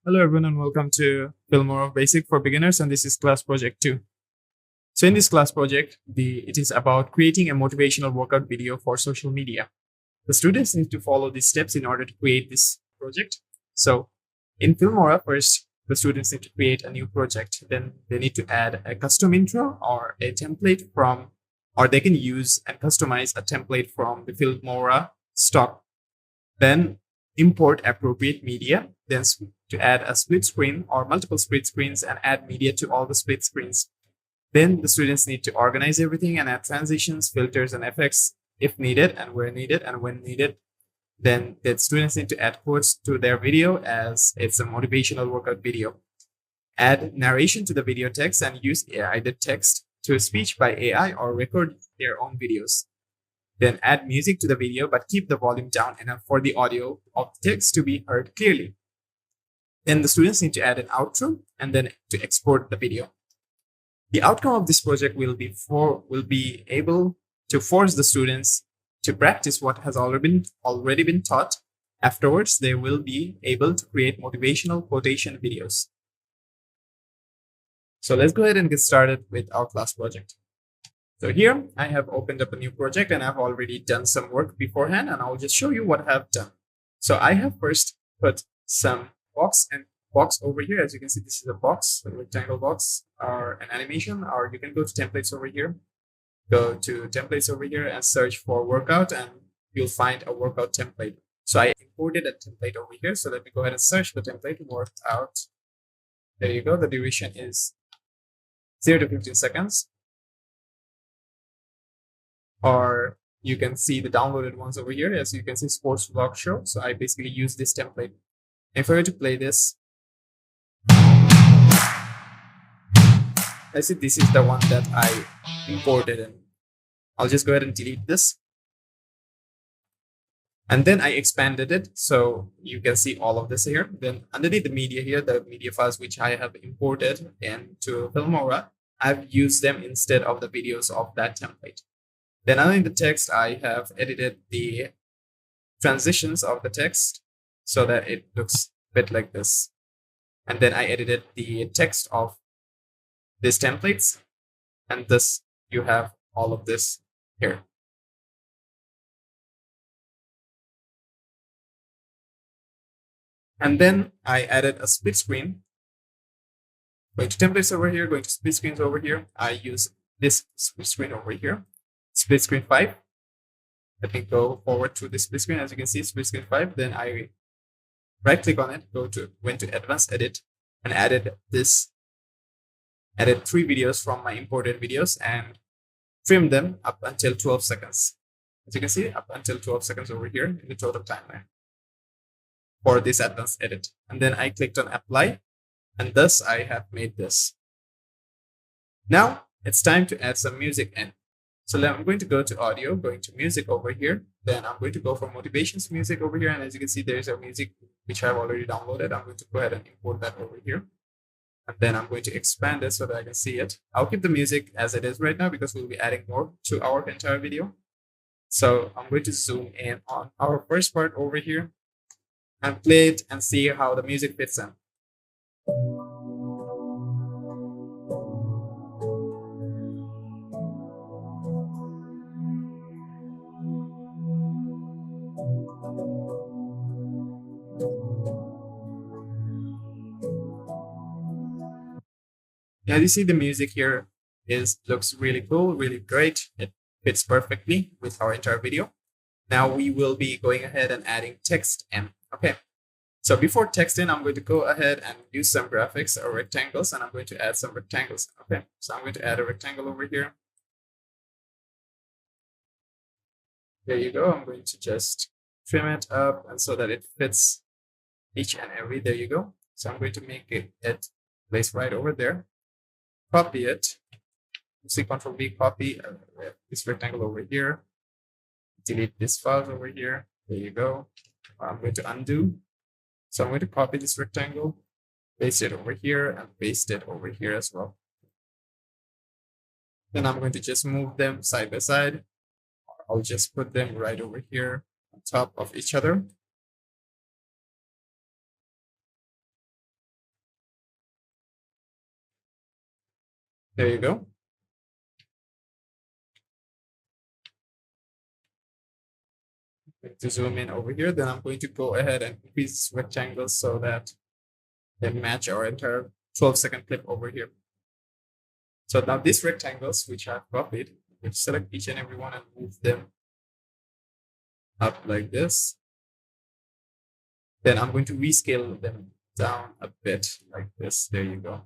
Hello everyone and welcome to Filmora Basic for Beginners, and this is class project 2. So in this class project, it is about creating a motivational workout video for social media. The students need to follow these steps in order to create this project. So in Filmora, first the students need to create a new project. Then they need to add a custom intro or a template from, or they can use and customize a template from the Filmora stock. Then import appropriate media, then to add a split screen or multiple split screens and add media to all the split screens. Then the students need to organize everything and add transitions, filters, and effects if needed and where needed and when needed. Then the students need to add quotes to their video as it's a motivational workout video. Add narration to the video text and use either text to speech by AI or record their own videos. Then add music to the video, but keep the volume down enough for the audio of the text to be heard clearly. Then the students need to add an outro and then to export the video. The outcome of this project will be able to force the students to practice what has already been taught. Afterwards, they will be able to create motivational quotation videos. So let's go ahead and get started with our class project. So here I have opened up a new project and I've already done some work beforehand, and I'll just show you what I've done. So I have first put some box over here. As you can see, this is a box, a rectangle box, or an animation, or you can go to templates over here. Go to templates over here and search for workout, and you'll find a workout template. So I imported a template over here. So let me go ahead and search the template, workout. There you go. The duration is 0 to 15 seconds. Or you can see the downloaded ones over here. As you can see, sports vlog show. So I basically use this template. If I were to play this, I see this is the one that I imported, and I'll just go ahead and delete this. And then I expanded it so you can see all of this here. Then underneath the media here, the media files which I have imported into Filmora, I've used them instead of the videos of that template. Then underneath the text, I have edited the transitions of the text so that it looks a bit like this. And then I edited the text of these templates, and thus you have all of this here. And then I added a split screen. Going to templates over here, going to split screens over here. I use this split screen over here. Split screen 5. Let me go forward to the split screen. As you can see, split screen 5. Then I right click on it, went to advanced edit, and added 3 videos from my imported videos and trimmed them up until 12 seconds. As you can see, up until 12 seconds over here in the total timeline for this advanced edit. And then I clicked on apply, and thus I have made this. Now it's time to add some music in. So I'm going to go to audio, going to music over here. Then I'm going to go for motivations music over here. And as you can see, there's a music which I've already downloaded. I'm going to go ahead and import that over here. And then I'm going to expand it so that I can see it. I'll keep the music as it is right now because we'll be adding more to our entire video. So I'm going to zoom in on our first part over here and play it and see how the music fits in. As you see, the music here looks really cool, really great. It fits perfectly with our entire video. Now we will be going ahead and adding text in. Okay. So before text in, I'm going to go ahead and use some graphics or rectangles, and I'm going to add some rectangles. Okay. So I'm going to add a rectangle over here. There you go. I'm going to just trim it up and so that it fits each and every. There you go. So I'm going to make it place right over there. Copy it. See Ctrl V, copy this rectangle over here. Delete this file over here. There you go. I'm going to undo. So I'm going to copy this rectangle, paste it over here, and paste it over here as well. Then I'm going to just move them side by side. I'll just put them right over here on top of each other. There you go. To zoom in over here, then I'm going to go ahead and increase rectangles so that they match our entire 12-second clip over here. So now these rectangles, which I've copied, I'm going to select each and every one and move them up like this. Then I'm going to rescale them down a bit like this. There you go.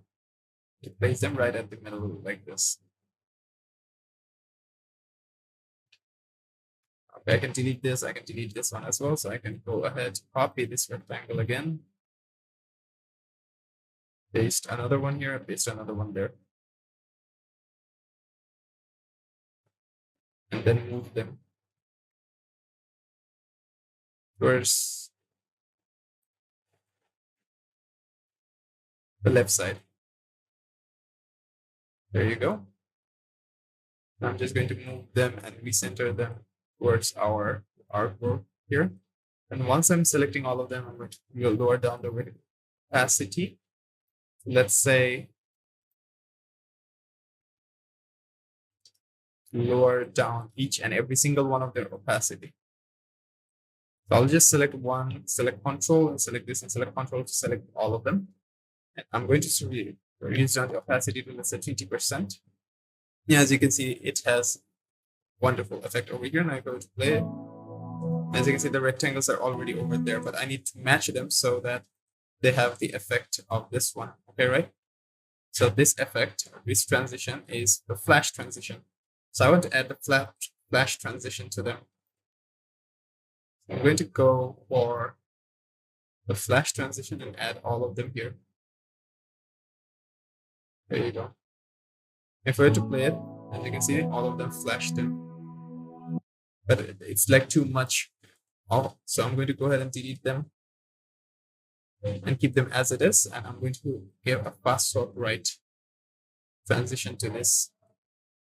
To place them right at the middle like this. Okay, I can delete this. I can delete this one as well. So I can go ahead, copy this rectangle again. Paste another one here, paste another one there. And then move them towards the left side. There you go. Now I'm just going to move them and recenter them towards our artwork here. And once I'm selecting all of them, I'm going to lower down the opacity. Let's say lower down each and every single one of their opacity. So I'll just select one, select control, and select this, and select control to select all of them. And I'm going to reduce down the opacity to, let's say, 20%. Yeah, as you can see, it has wonderful effect over here. And I go to play it. As you can see, the rectangles are already over there, but I need to match them so that they have the effect of this one. Okay, right? So this effect, this transition is the flash transition. So I want to add the flash transition to them. I'm going to go for the flash transition and add all of them here. There you go. If I were to play it, as you can see, all of them flashed in. But it's like too much. So I'm going to go ahead and delete them and keep them as it is. And I'm going to give a fast swap right transition to this.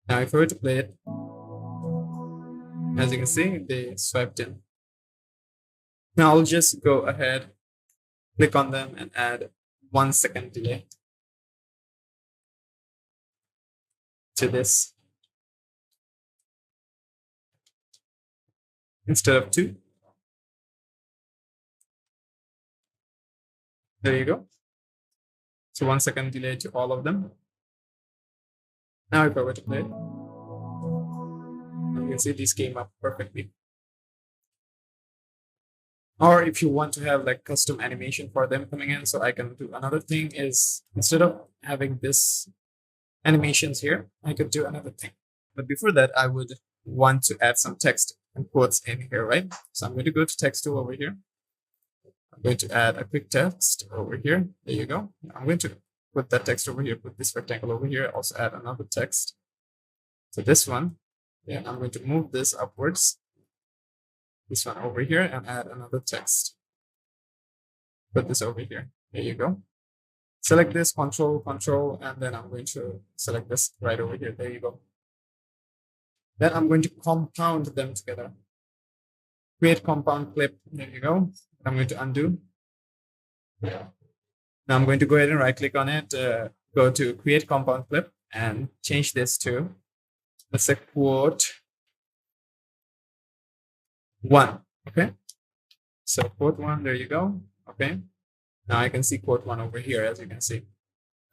Now, if I were to play it, as you can see, they swiped in. Now I'll just go ahead, click on them and add 1 second delay to this instead of 2. There you go. So 1 second delay to all of them. Now if I were to play it, you can see these came up perfectly. Or if you want to have like custom animation for them coming in, so I can do another thing is instead of having this animations here, I could do another thing. But before that, I would want to add some text and quotes in here, right? So I'm going to go to text tool over here. I'm going to add a quick text over here. There you go. I'm going to put that text over here, put this rectangle over here, also add another text. So this one, then I'm going to move this upwards. This one over here and add another text. Put this over here. There you go. Select this, control, and then I'm going to select this right over here. There you go. Then I'm going to compound them together. Create compound clip. There you go. I'm going to undo. Now I'm going to go ahead and right click on it, go to create compound clip and change this to, let's say, quote 1. Okay. So quote 1, there you go. Okay. Now I can see quote 1 over here, as you can see.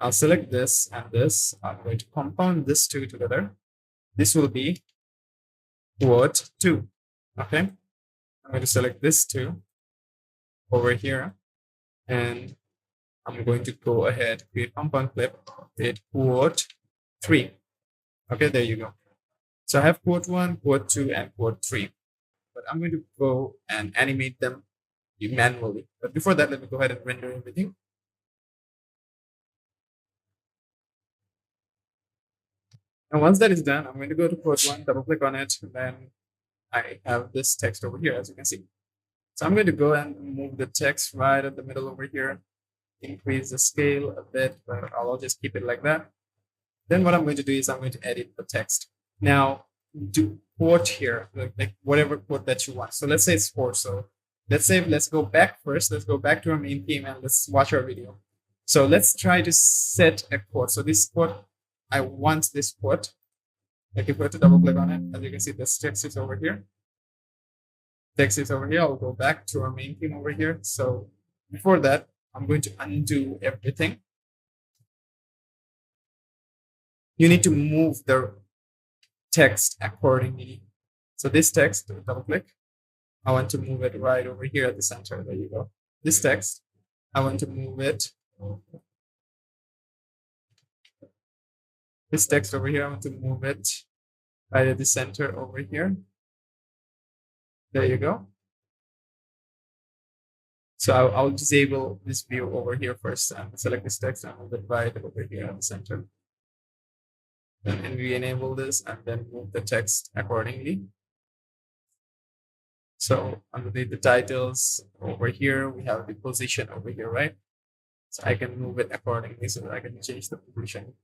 I'll select this and this. I'm going to compound this 2 together. This will be quote 2. Okay. I'm going to select this 2 over here. And I'm going to go ahead, create compound clip, create quote 3. Okay, there you go. So I have quote 1, quote 2, and quote 3. But I'm going to go and animate them manually. But before that, let me go ahead and render everything. And once that is done, I'm going to go to quote 1, double click on it, and then I have this text over here, as you can see. So I'm going to go and move the text right at the middle over here, increase the scale a bit, but I'll just keep it like that. Then what I'm going to do is I'm going to edit the text. Now, do quote here, like whatever quote that you want. So let's say it's 4. So let's go back first. Let's go back to our main theme and let's watch our video. So let's try to set a quote. So this quote I want this quote. Like if we were to double click on it, as you can see, this text is over here. Text is over here. I'll go back to our main theme over here. So before that, I'm going to undo everything. You need to move the text accordingly. So this text, double click, I want to move it right over here at the center. There you go. This text, I want to move it. This text over here, I want to move it right at the center over here. There you go. So I'll disable this view over here first and select this text and move it right over here at the center. And we enable this and then move the text accordingly. So underneath the titles over here, we have the position over here, right? So I can move it accordingly so that I can change the position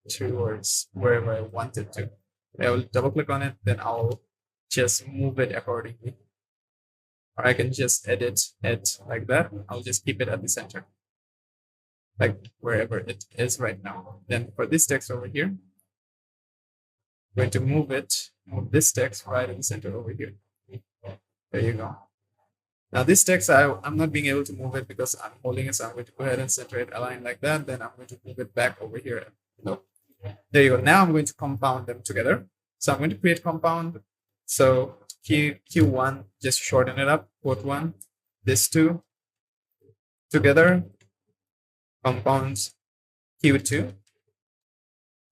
towards wherever I want it to. I will double click on it, then I'll just move it accordingly. Or I can just edit it like that. I'll just keep it at the center, like wherever it is right now. Then for this text over here, I'm going to move this text right in the center over here. There you go. Now this text, I'm not being able to move it because I'm holding it. So I'm going to go ahead and center it, align like that. Then I'm going to move it back over here. No. There you go. Now I'm going to compound them together. So I'm going to create compound. So Q1, just shorten it up. Quote 1, this 2 together. Compounds Q2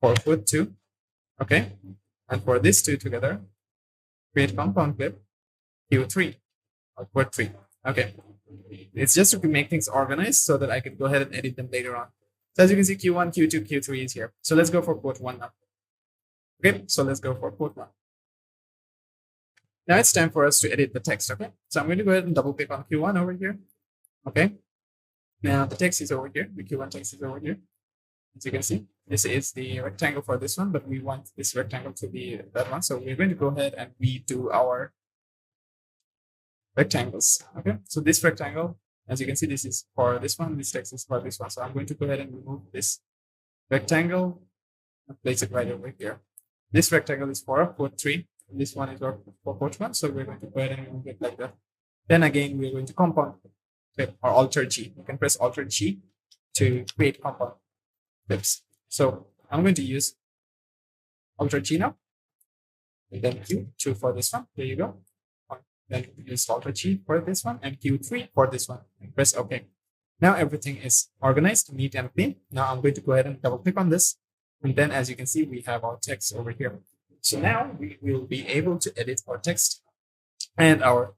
for quote 2. Okay. And for this 2 together, create compound clip Q3 or quote 3. Okay. It's just to make things organized so that I can go ahead and edit them later on. So as you can see, Q1, Q2, Q3 is here. So let's go for quote 1 now. Okay, so let's go for quote 1. Now it's time for us to edit the text. Okay, so I'm going to go ahead and double click on Q1 over here. Okay, now the text is over here. The Q1 text is over here. As you can see, this is the rectangle for this one, but we want this rectangle to be that one. So we're going to go ahead and redo our rectangles. Okay, so this rectangle, as you can see, this is for this one, this text is for this one. So I'm going to go ahead and remove this rectangle and place it right over here. This rectangle is for quote 3. This one is for quote 1. So we're going to go ahead and remove it like that. Then again, we're going to compound clip or alter G. You can press alter G to create compound clips. So I'm going to use alter G now. And then Q2 for this one. There you go. Then use alter G for this one and Q3 for this one. And press OK. Now everything is organized, neat and clean. Now I'm going to go ahead and double click on this. And then as you can see, we have our text over here. So now we will be able to edit our text and our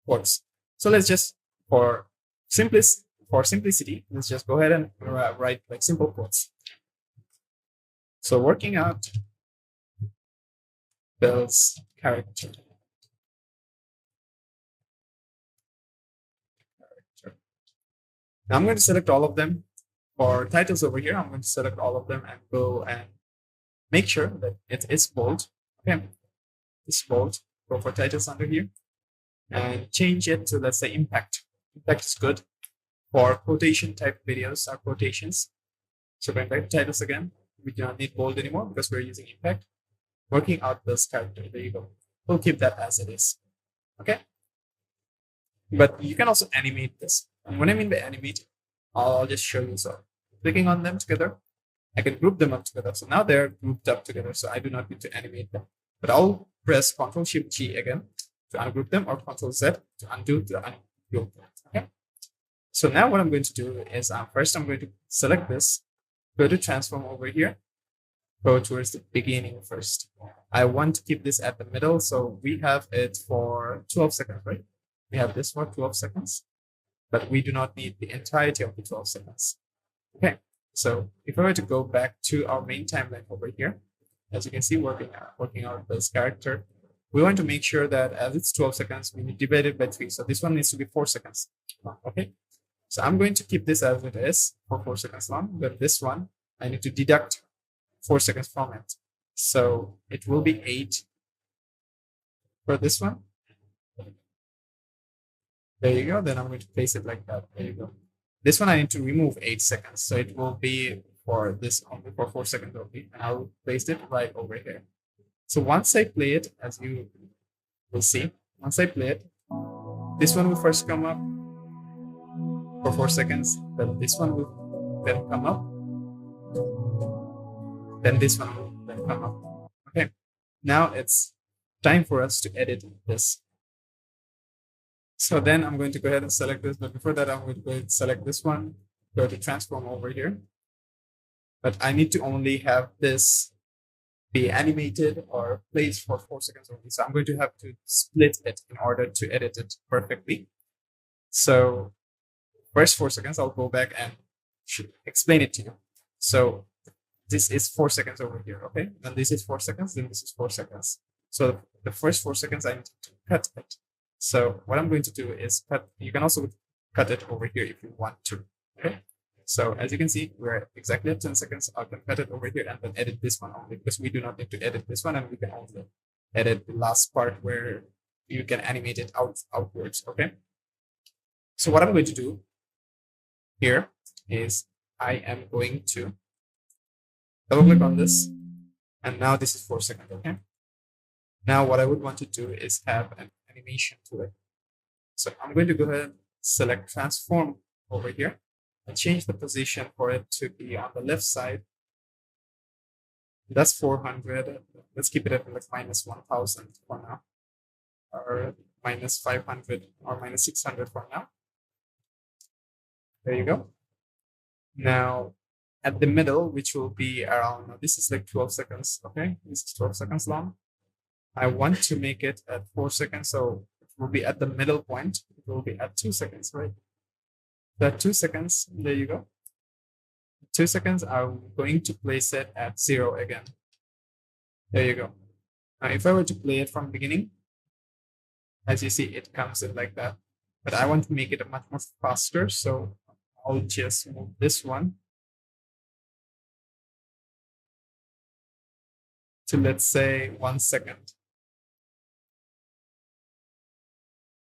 quotes. So let's just, for simplicity, let's just go ahead and write like simple quotes. So working out builds character. Now I'm going to select all of them. For titles over here, I'm going to select all of them and go and make sure that it is bold. Okay, it's bold. Go for titles under here and change it to, let's say, impact. Impact is good for quotation type videos or quotations. So going back to titles again, we do not need bold anymore because we're using impact. Working out this character. There you go. We'll keep that as it is. Okay. But you can also animate this. And when I mean by animate, I'll just show you. So clicking on them together, I can group them up together. So now they're grouped up together. So I do not need to animate them. But I'll press Ctrl-Shift-G again to ungroup them, or Ctrl-Z to undo the ungroup them. Okay. So now what I'm going to do is first I'm going to select this, go to transform over here, go towards the beginning first. I want to keep this at the middle. So we have it for 12 seconds, right? We have this for 12 seconds, but we do not need the entirety of the 12 seconds. Okay. So if I were to go back to our main timeline over here, as you can see, working out this character, we want to make sure that as it's 12 seconds, we need to divide it by 3. So this one needs to be 4 seconds. Okay. So I'm going to keep this as it is for 4 seconds long, but this one, I need to deduct 4 seconds from it. So it will be 8 for this one. There you go. Then I'm going to place it like that. There you go. This one I need to remove 8 seconds. So it will be for this only for 4 seconds only, and I'll place it right over here. So once I play it, as you will see, once I play it, this one will first come up for 4 seconds, then this one will then come up, then this one will then come up. Okay, now it's time for us to edit this. So then I'm going to go ahead and select this, but before that I'm going to go ahead and select this one, go to transform over here. But I need to only have this be animated or placed for 4 seconds only. So I'm going to have to split it in order to edit it perfectly. So first 4 seconds, I'll go back and explain it to you. So this is 4 seconds over here, okay? Then this is 4 seconds, then this is 4 seconds. So the first 4 seconds, I need to cut it. So what I'm going to do is cut, you can also cut it over here if you want to, okay? So as you can see, we're exactly at 10 seconds. I can cut it over here and then edit this one only, because we do not need to edit this one, and we can only edit the last part where you can animate it outwards, okay? So what I'm going to do here is I am going to double click on this, and now this is 4 seconds, okay? Now what I would want to do is have an animation to it. So I'm going to go ahead and select transform over here and change the position for it to be on the left side. That's 400. Let's keep it at like minus 1000 for now, or minus 500 or minus 600 for now. There you go. Now at the middle, which will be around, this is like 12 seconds, okay? This is 12 seconds long. I want to make it at 4 seconds, so it will be at the middle point. It will be at 2 seconds, right? At 2 seconds, there you go. 2 seconds, I'm going to place it at 0 again. There you go. Now, if I were to play it from beginning, as you see, it comes in like that. But I want to make it much more faster, so I'll just move this one to, let's say, 1 second.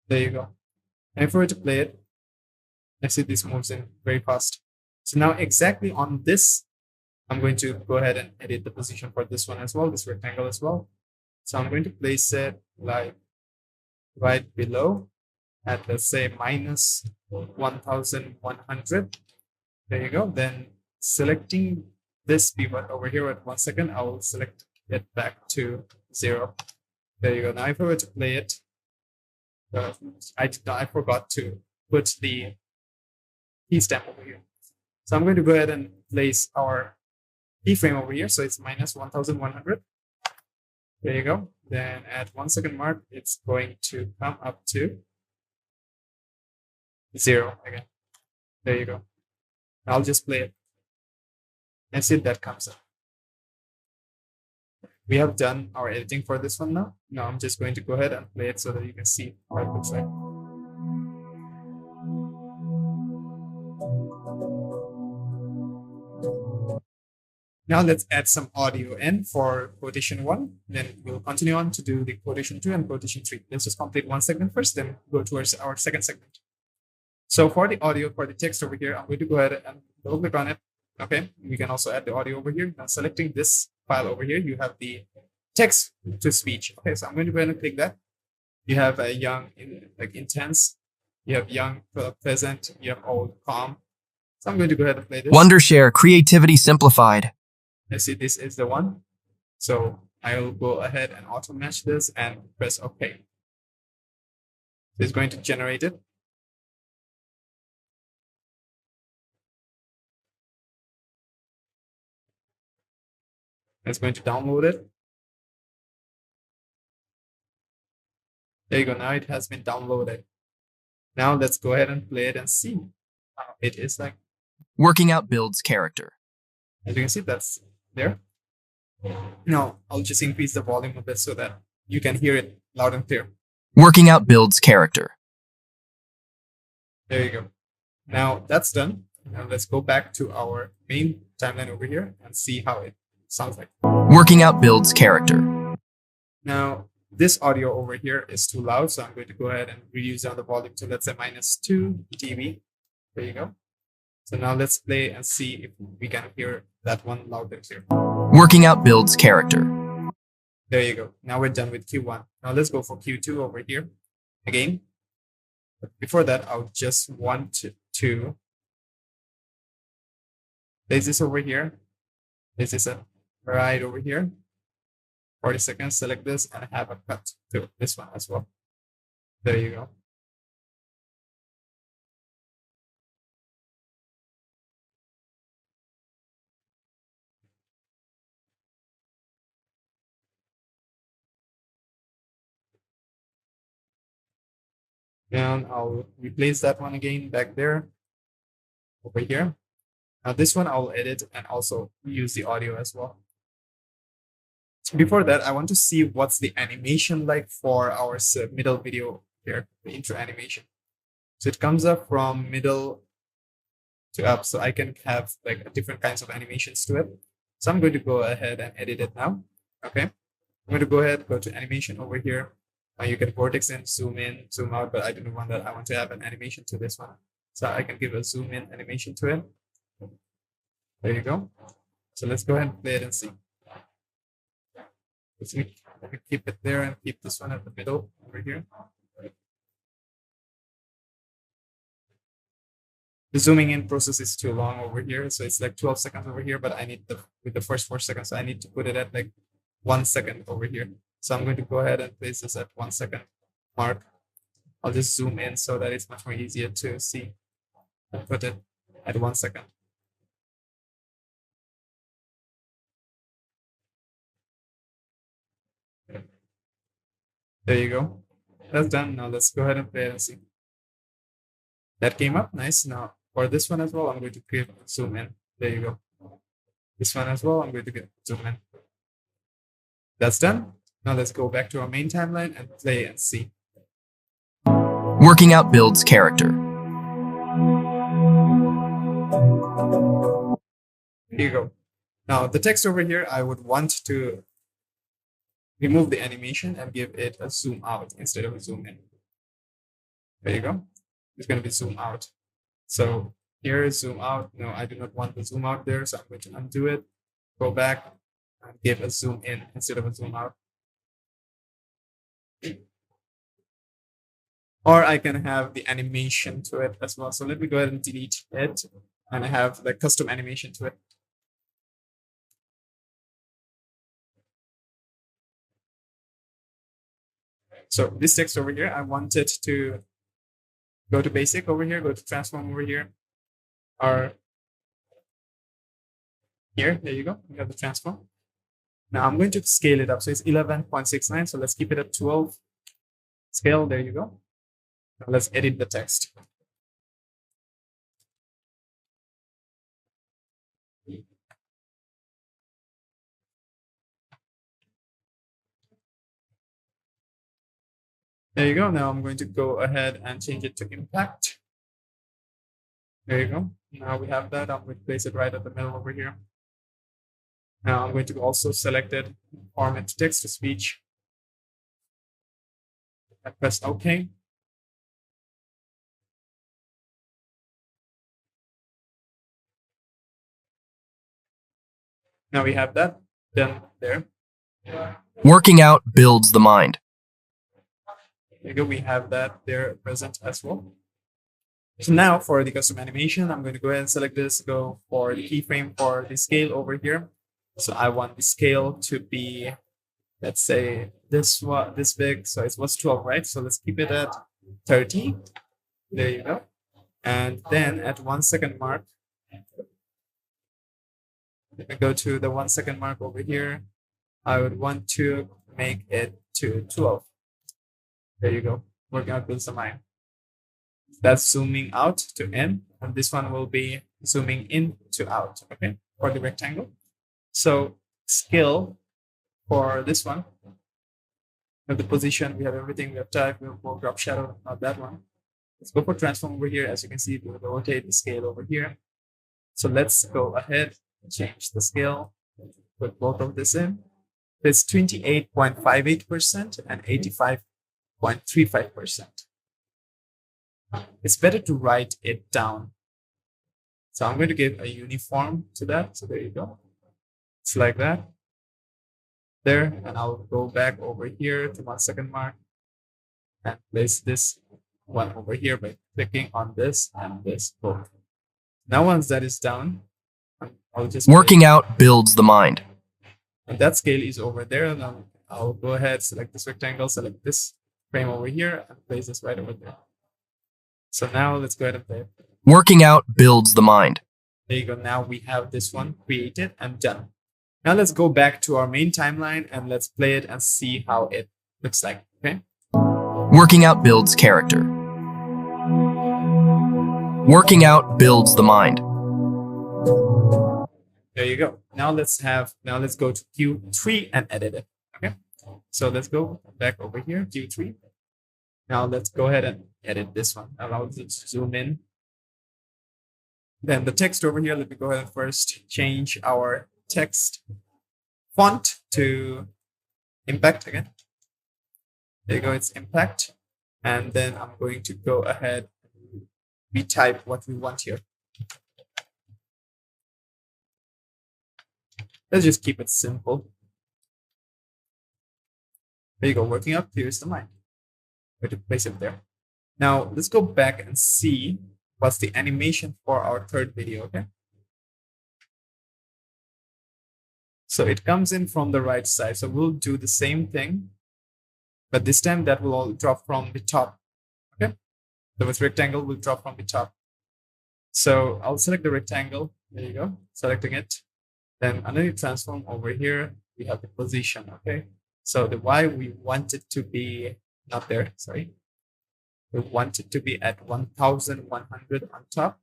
There you go. And if I were to play it, I see this moves in very fast. So now exactly on this, I'm going to go ahead and edit the position for this one as well, this rectangle as well. So I'm going to place it like right below at, let's say, minus 1100. There you go. Then selecting this pivot over here at 1 second, I will select it back to 0. There you go. Now if I were to play it, I forgot to put the keyframe over here. So I'm going to go ahead and place our keyframe over here. So it's minus 1100. There you go. Then at 1 second mark, it's going to come up to 0 again. There you go. I'll just play it and see if that comes up. We have done our editing for this one now. Now I'm just going to go ahead and play it so that you can see what it looks like. Now let's add some audio in for quotation 1. Then we'll continue on to do the quotation 2 and quotation 3. Let's just complete 1 segment first, then go towards our second segment. So for the audio, for the text over here, I'm going to go ahead and double click on it. Okay, we can also add the audio over here. Now selecting this file over here, you have the text to speech. Okay, so I'm going to go ahead and click that. You have a young, like intense. You have young, pleasant. You have old, calm. So I'm going to go ahead and play this. Wondershare, creativity simplified. Let's see, this is the one. So I'll go ahead and auto match this and press OK. It's going to generate it. It's going to download it. There you go. Now it has been downloaded. Now let's go ahead and play it and see how it is like. Working out builds character. As you can see, that's there. Now I'll just increase the volume a bit so that you can hear it loud and clear. Working out builds character. There you go. Now that's done. Now let's go back to our main timeline over here and see how it sounds like. Working out builds character. Now this audio over here is too loud, so I'm going to go ahead and reduce down the volume to, let's say, -2 dB. There you go. So now let's play and see if we can hear that one loud and clear. Working out builds character. There you go. Now we're done with Q1. Now let's go for Q2 over here again. But before that, I would just want to place this over here. This is a right over here. 40 seconds, select this and have a cut to this one as well. There you go. And I'll replace that one again back there, over here. Now this one I'll edit and also use the audio as well. So before that, I want to see what's the animation like for our middle video here, the intro animation. So it comes up from middle to up, so I can have like different kinds of animations to it. So I'm going to go ahead and edit it now. Okay, I'm going to go ahead, go to animation over here. You can vortex in, zoom out, but I don't want that. I want to have an animation to this one. So I can give a zoom in animation to it. There you go. So let's go ahead and play it and see. Let me keep it there and keep this one at the middle over here. The zooming in process is too long over here. So it's like 12 seconds over here, but I need with the first 4 seconds, I need to put it at like 1 second over here. So I'm going to go ahead and place this at 1 second mark. I'll just zoom in so that it's much more easier to see and put it at 1 second. There you go. That's done. Now let's go ahead and play it and see. That came up nice. Now for this one as well, I'm going to create zoom in. There you go. This one as well, I'm going to get zoom in. That's done. Now let's go back to our main timeline and play and see. Working out builds character. Here you go. Now the text over here, I would want to remove the animation and give it a zoom out instead of a zoom in. There you go. It's going to be zoom out. So here is zoom out. No, I do not want the zoom out there, so I'm going to undo it, go back, and give a zoom in instead of a zoom out. Or I can have the animation to it as well. So let me go ahead and delete it and I have the custom animation to it. So this text over here, I want it to go to basic over here, go to transform over here, or here, there you go, we have the transform. Now I'm going to scale it up. So it's 11.69. So let's keep it at 12 scale. There you go. Now let's edit the text. There you go. Now I'm going to go ahead and change it to impact. There you go. Now we have that. I'm going to place it right at the middle over here. Now I'm going to also select it, format text to speech. I press OK. Now we have that done there. Working out builds the mind. There you go. We have that there present as well. So now for the custom animation, I'm going to go ahead and select this, go for the keyframe for the scale over here. So I want the scale to be, let's say this big. So it was 12, right? So let's keep it at 30. There you go. And then at 1 second mark, let me go to the 1 second mark over here. I would want to make it to 12. There you go. Working out builds the mind. That's zooming out to in, and this one will be zooming in to out, okay, for the rectangle. So scale for this one, we have the position, we have everything, we have type, we have more drop shadow, not that one. Let's go for transform over here. As you can see, we'll rotate the scale over here. So let's go ahead and change the scale, put both of this in. It's 28.58% and 85.35%. It's better to write it down So I'm going to give a uniform to that. So there you go. It's like that. There, and I'll go back over here to 1 second mark and place this one over here by clicking on this and this both. Now once that is done, I'll just Working out builds the mind. and that scale is over there. And I'll go ahead, select this rectangle, select this frame over here, and place this right over there. So now let's go ahead and play it. Working out builds the mind. There you go. Now we have this one created and done. Now let's go back to our main timeline and let's play it and see how it looks like. Okay. Working out builds character. Working out builds the mind. There you go. Now let's go to Q3 and edit it. Okay. So let's go back over here, Q3. Now let's go ahead and edit this one. Allow it to zoom in. Then the text over here, let me go ahead and first change our text font to impact again. There you go, it's impact. And then I'm going to go ahead and retype what we want here. Let's just keep it simple. There you go, working out clears the mind. Going to place it there. Now let's go back and see what's the animation for our third video, okay? So it comes in from the right side. So we'll do the same thing, but this time that will all drop from the top, okay? So this rectangle will drop from the top. So I'll select the rectangle. There you go, selecting it. Then underneath transform over here, we have the position, okay? So the Y we want it to be not there, sorry. We want it to be at 1100 on top.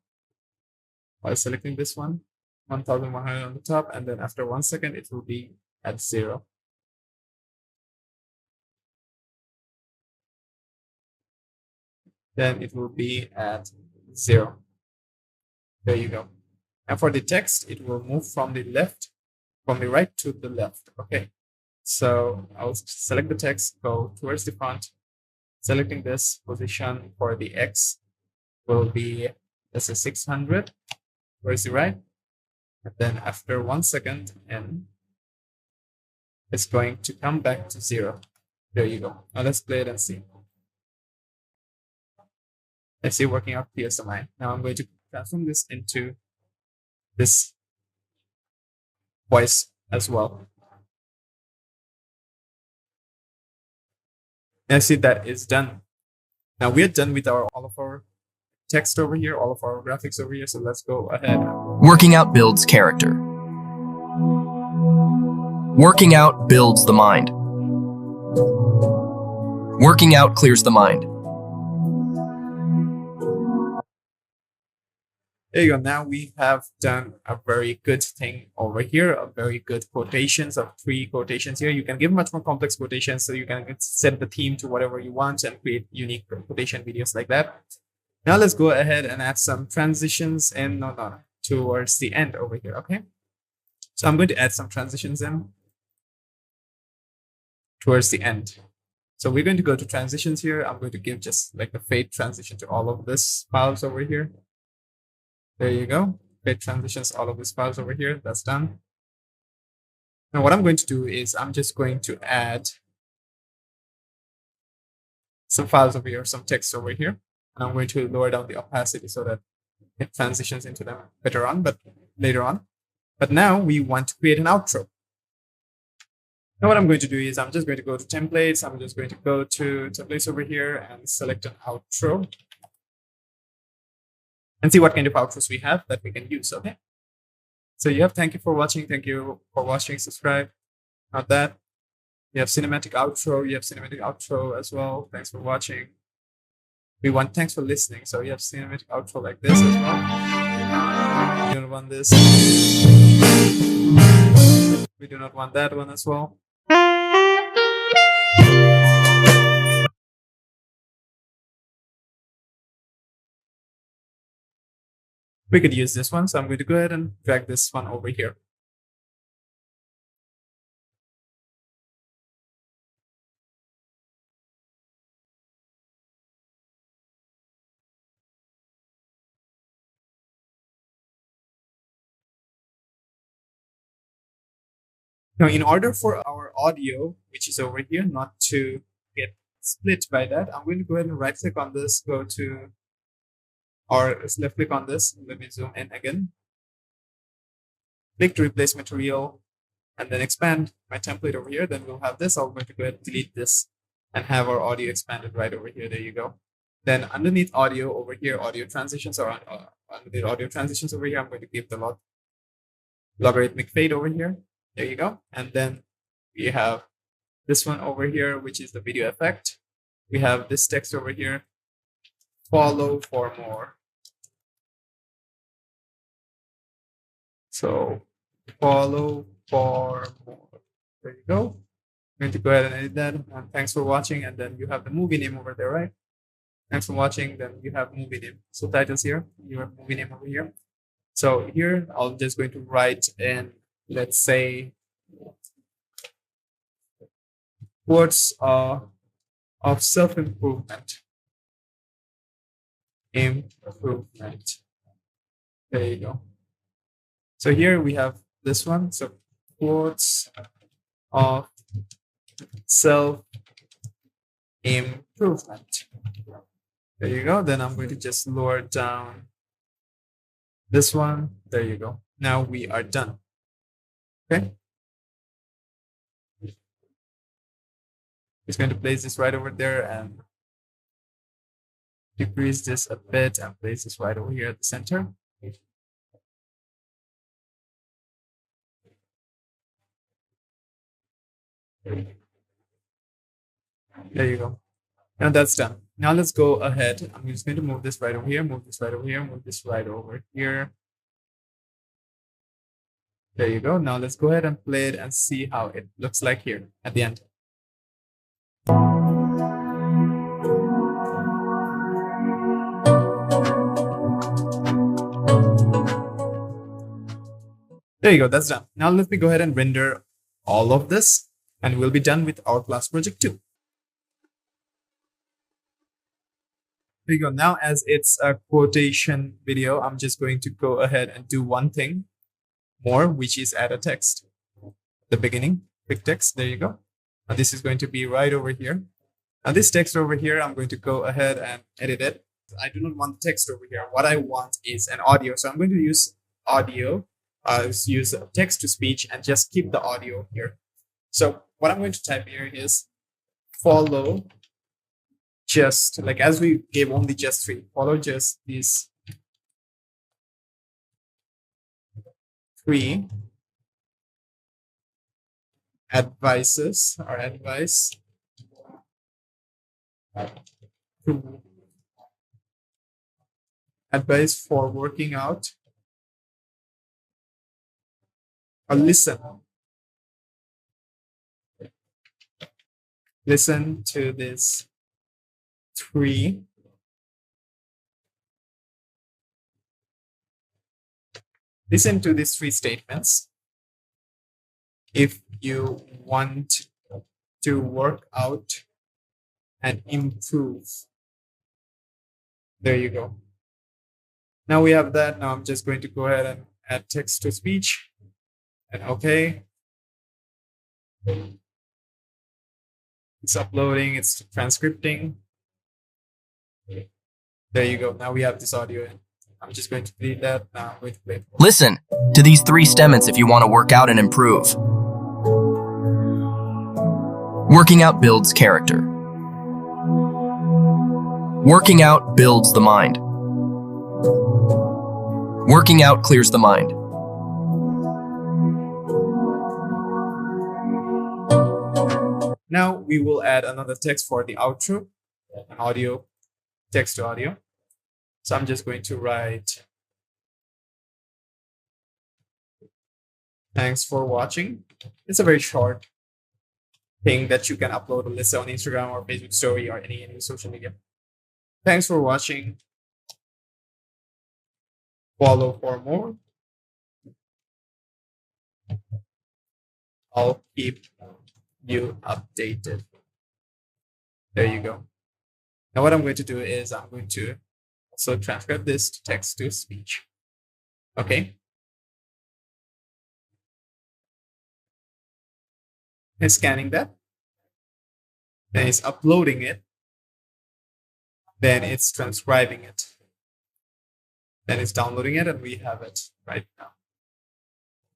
While selecting this one, 1100 on the top, and then after 1 second, it will be at 0. Then it will be at 0. There you go. And for the text, it will move from the right to the left. Okay. So I'll select the text, go towards the front, selecting this position for the X will be, let's say 600. Towards the right. And then after 1 second, and it's going to come back to 0. There you go. Now let's play it and see. Let's see working out PSMI. Now I'm going to transform this into this voice as well. And I see that is done. Now we are done with all of our text over here, all of our graphics over here. So let's go ahead. Working out builds character. Working out builds the mind. Working out clears the mind. There you go. Now we have done a very good thing over here, a very good quotations of 3 quotations here. You can give much more complex quotations, so you can set the theme to whatever you want and create unique quotation videos like that. Now let's go ahead and add some transitions and towards the end over here, okay? So I'm going to add some transitions in towards the end. So we're going to go to transitions here. I'm going to give just like the fade transition to all of this files over here. There you go. Fade transitions, all of these files over here. That's done. Now what I'm going to do is I'm just going to add some files over here, some text over here. And I'm going to lower down the opacity so that it transitions into them later on. But now we want to create an outro. Now what I'm going to do is I'm just going to go to templates. I'm just going to go to templates over here and select an outro. And see what kind of outros we have that we can use, okay? So you have thank you for watching, subscribe. Not that. You have cinematic outro, as well. Thanks for watching. We want thanks for listening. So you have cinematic outro like this as well. We don't want this. We do not want that one as well. We could use this one. So I'm going to go ahead and drag this one over here. Now, in order for our audio, which is over here, not to get split by that, I'm going to go ahead and right click on this, go to, or left click on this. Let me zoom in again. Click to replace material and then expand my template over here. Then we'll have this. I'm going to go ahead and delete this and have our audio expanded right over here. There you go. Then underneath audio over here, audio transitions, or underneath audio transitions over here, I'm going to give the logarithmic fade over here. There you go. And then we have this one over here, which is the video effect. We have this text over here, follow for more. So follow for more. There you go. I'm going to go ahead and edit that. And thanks for watching. And then you have the movie name over there, right? Thanks for watching. Then you have movie name. So titles here, you have movie name over here. So here, I'm just going to write in, let's say, words of self-improvement. Improvement. There you go. So here we have this one. So quotes of self-improvement. There you go. Then I'm going to just lower down this one. There you go. Now we are done. Okay. Just going to place this right over there and decrease this a bit and place this right over here at the center. There you go. Now that's done. Now let's go ahead. I'm just going to move this right over here, move this right over here, move this right over here. There you go. Now let's go ahead and play it and see how it looks like here at the end. There you go. That's done. Now let me go ahead and render all of this and we'll be done with our class project 2. There you go. Now, as it's a quotation video, I'm just going to go ahead and do one thing more, which is add a text. The beginning, quick text. There you go. Now, this is going to be right over here. Now, this text over here, I'm going to go ahead and edit it. I do not want the text over here. What I want is an audio. So I'm going to use audio, use text to speech and just keep the audio here. So what I'm going to type here is follow just, like as we gave only just 3, follow just these 3 advices or advice for working out, or listen to this 3 listen to these 3 statements if you want to work out and improve. There you go. Now we have that. Now I'm just going to go ahead and add text to speech and okay. It's uploading, it's transcripting. There you go. Now we have this audio in. I'm just going to delete that. Now I'm going to play it. Listen to these 3 statements if you want to work out and improve. Working out builds character. Working out builds the mind. Working out clears the mind. Now we will add another text for the outro, an audio, text to audio. So I'm just going to write, thanks for watching. It's a very short thing that you can upload, let's say on Instagram or Facebook story or any social media. Thanks for watching. Follow for more. I'll keep you updated. There you go. Now what I'm going to do is I'm going to also transcribe this to text to speech. Okay. It's scanning that. Then it's uploading it. Then it's transcribing it. Then it's downloading it, and we have it right now.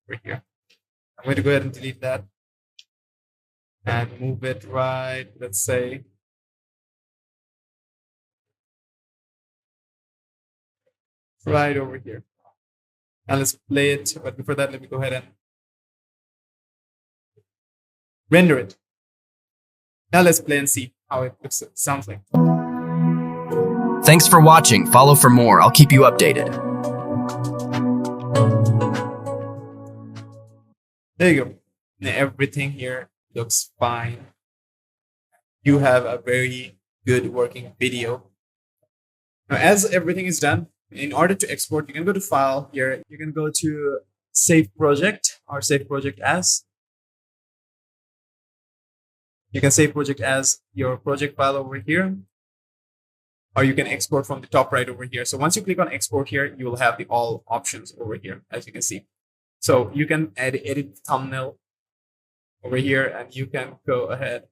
Right here. I'm going to go ahead and delete that and move it right, let's say, right over here. And let's play it. But before that, let me go ahead and render it. Now let's play and see how it looks, sounds like. Thanks for watching. Follow for more. I'll keep you updated. There you go. Now everything here looks fine. You have a very good working video. Now, as everything is done, in order to export, you can go to File here. You can go to Save Project or Save Project As. You can save project as your project file over here, or you can export from the top right over here. So once you click on export here, you will have the all options over here, as you can see. So you can edit thumbnail over here, and you can go ahead,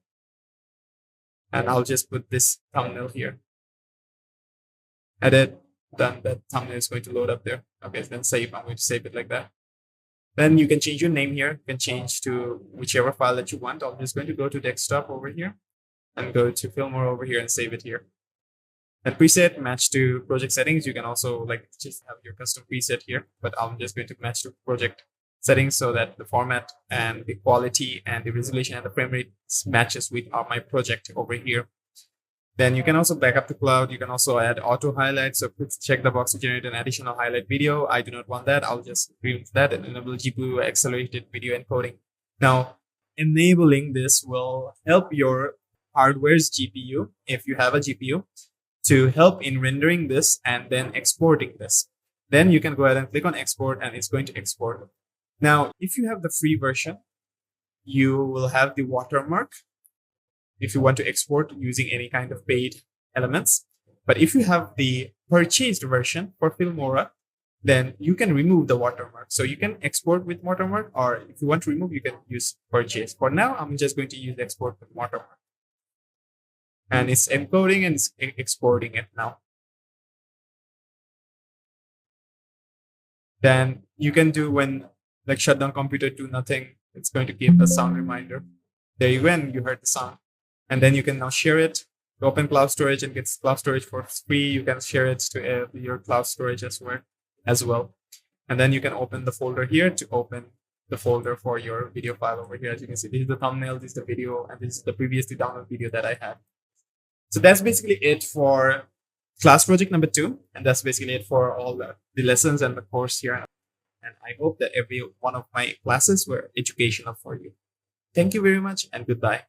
and I'll just put this thumbnail here. Edit, done. That thumbnail is going to load up there. Okay, then save. I'm going to save it like that. Then you can change your name here. You can change to whichever file that you want. I'm just going to go to desktop over here and go to Filmora over here and save it here. And preset, match to project settings. You can also like just have your custom preset here, but I'm just going to match to project settings so that the format and the quality and the resolution and the frame rate matches with my project over here. Then you can also back up to cloud. You can also add auto highlights. So please check the box to generate an additional highlight video. I do not want that. I'll just remove that and enable GPU accelerated video encoding. Now, enabling this will help your hardware's GPU, if you have a GPU, to help in rendering this and then exporting this. Then you can go ahead and click on export, and it's going to export. Now, if you have the free version, you will have the watermark if you want to export using any kind of paid elements. But if you have the purchased version for Filmora, then you can remove the watermark. So you can export with watermark, or if you want to remove, you can use purchase. For now, I'm just going to use export with watermark. And it's encoding and it's exporting it now. Then you can do when like shut down computer to nothing, it's going to give a sound reminder. There you go, and you heard the sound. And then you can now share it, open cloud storage and get cloud storage for free. You can share it to your cloud storage as well. And then you can open the folder here to open the folder for your video file over here. As you can see, this is the thumbnail, this is the video, and this is the previously downloaded video that I had. So that's basically it for class project number 2. And that's basically it for all the lessons and the course here. And I hope that every one of my classes were educational for you. Thank you very much, and goodbye.